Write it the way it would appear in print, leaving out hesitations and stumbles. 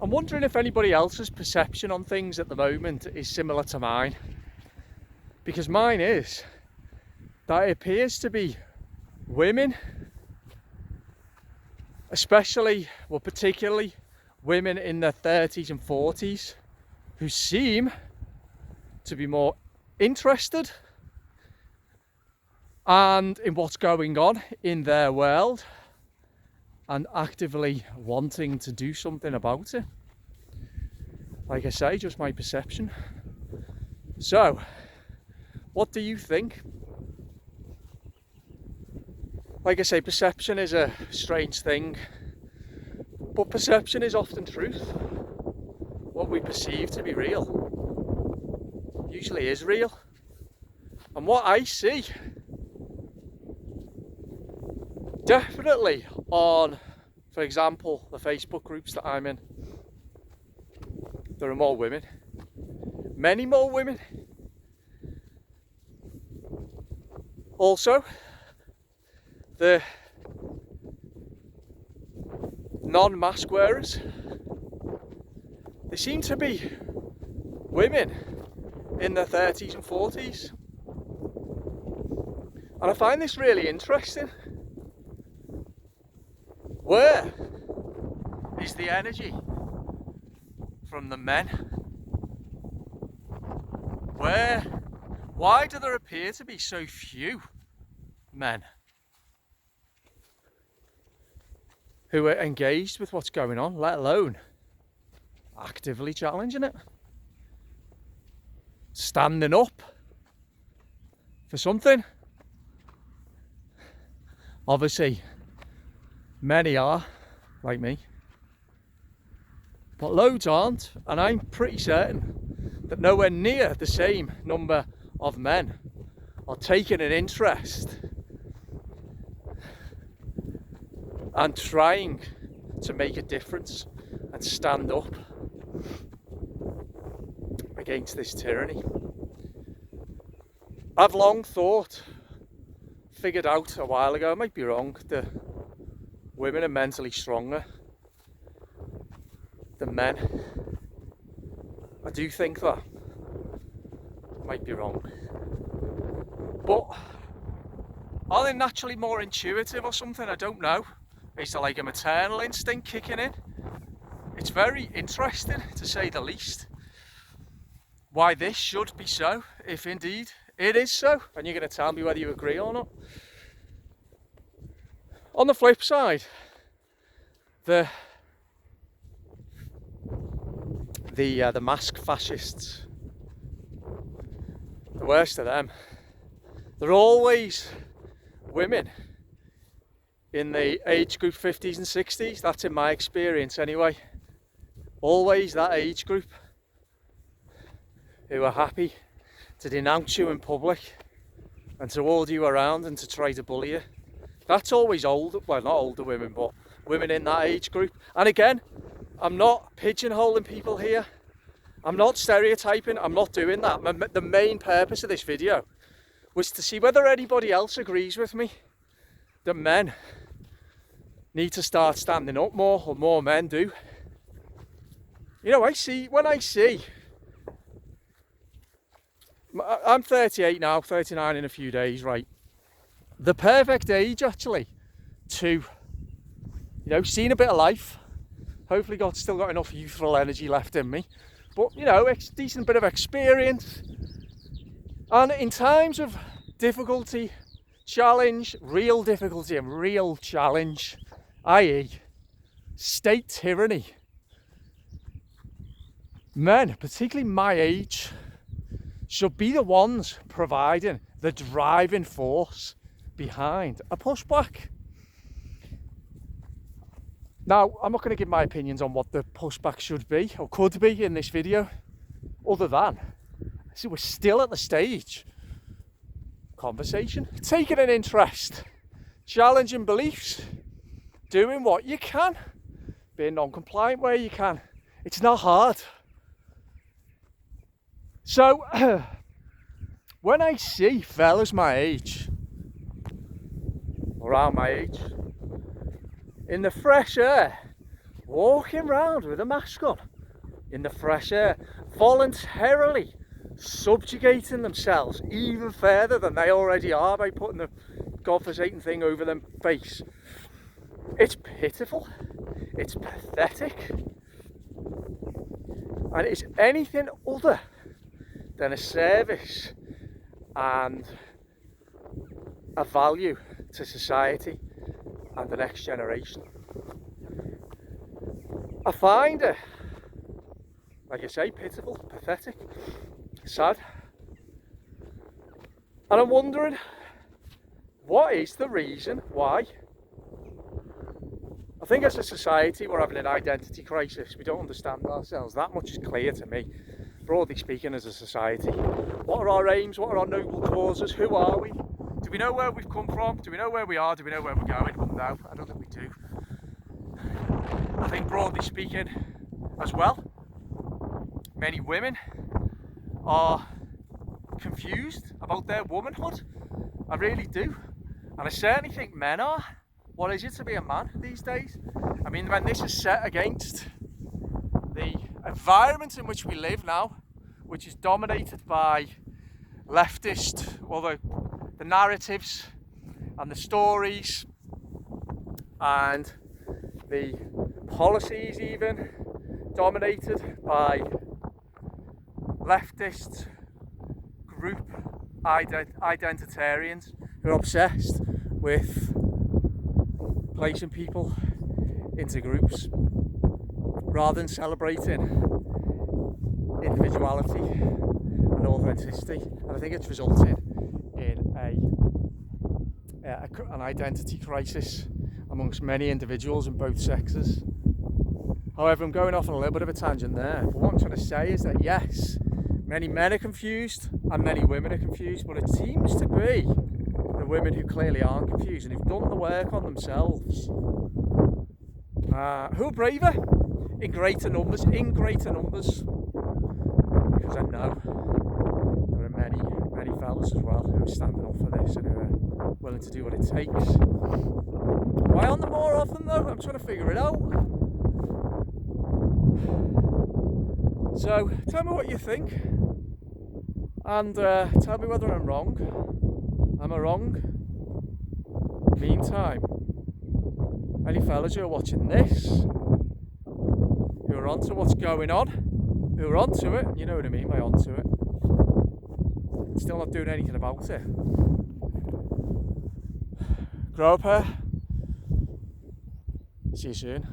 I'm wondering if anybody else's perception on things at the moment is similar to mine, because mine is that it appears to be women, especially, well, particularly women in their 30s and 40s, who seem to be more interested and in what's going on in their world and actively wanting to do something about it. Like I say, just my perception. So, what do you think? Like I say, perception is a strange thing, but perception is often truth. What we perceive to be real usually is real. And what I see, definitely on, for example, the Facebook groups that I'm in, there are more women, many more women. Also, the non-mask wearers, they seem to be women in their 30s and 40s. And I find this really interesting. Where is the energy from the men? Why do there appear to be so few men who are engaged with what's going on, let alone actively challenging it? Standing up for something. Obviously, many are, like me, but loads aren't, and I'm pretty certain that nowhere near the same number of men are taking an interest and trying to make a difference and stand up against this tyranny. I've long figured out a while ago, I might be wrong, that women are mentally stronger than men. I do think that. I might be wrong. But are they naturally more intuitive or something? I don't know. Is there like a maternal instinct kicking in? It's very interesting, to say the least, why this should be so, if indeed it is so. And you're going to tell me whether you agree or not. On the flip side, the mask fascists, the worst of them, they're always women in the age group 50s and 60s. That's in my experience anyway. Always that age group who are happy to denounce you in public and to order you around and to try to bully you. That's always older, well, not older women, but women in that age group. And again, I'm not pigeonholing people here. I'm not stereotyping, I'm not doing that. The main purpose of this video was to see whether anybody else agrees with me that men need to start standing up more, or more men do. You know, when I see, I'm 38 now, 39 in a few days, right? The perfect age actually to, you know, seen a bit of life. Hopefully still got enough youthful energy left in me. But, you know, it's a decent bit of experience. And in times of difficulty, challenge, real difficulty and real challenge, i.e. state tyranny, men, particularly my age, should be the ones providing the driving force behind a pushback. Now, I'm not going to give my opinions on what the pushback should be or could be in this video, other than, see, we're still at the stage, conversation, taking an interest, challenging beliefs, doing what you can, being non-compliant where you can. It's not hard. So, when I see fellas my age, around my age, in the fresh air, walking around with a mask on in the fresh air, voluntarily subjugating themselves even further than they already are by putting the godforsaken thing over their face. It's pitiful, it's pathetic, and it's anything other than a service and a value to society and the next generation. I find it, like I say, pitiful, pathetic, sad, and I'm wondering, what is the reason why? I think as a society we're having an identity crisis. We don't understand ourselves. That much is clear to me. Broadly speaking, as a society, what are our aims? What are our noble causes? Who are we? Do we know where we've come from? Do we know where we are? Do we know where we're going? Well, no, I don't think we do. I think broadly speaking as well, many women are confused about their womanhood. I really do. And I certainly think men are. What is it to be a man these days? I mean, when this is set against the environment in which we live now, which is dominated by leftist, well, the narratives and the stories and the policies even dominated by leftist group identitarians who are obsessed with placing people into groups rather than celebrating individuality and authenticity. And I think it's resulted in an identity crisis amongst many individuals in both sexes. However, I'm going off on a little bit of a tangent there, but what I'm trying to say is that yes, many men are confused and many women are confused, but it seems to be the women who clearly aren't confused and who've done the work on themselves, who are braver in greater numbers, because I know there are many fellas as well who are standing up for this and who are willing to do what it takes. Why aren't there more of them though? I'm trying to figure it out. So tell me what you think, and tell me whether I'm wrong. Am I wrong? Meantime, any fellas who are watching this, who are onto what's going on, who are onto it, you know what I mean by onto it, still not doing anything about it. Grow up here. See you soon.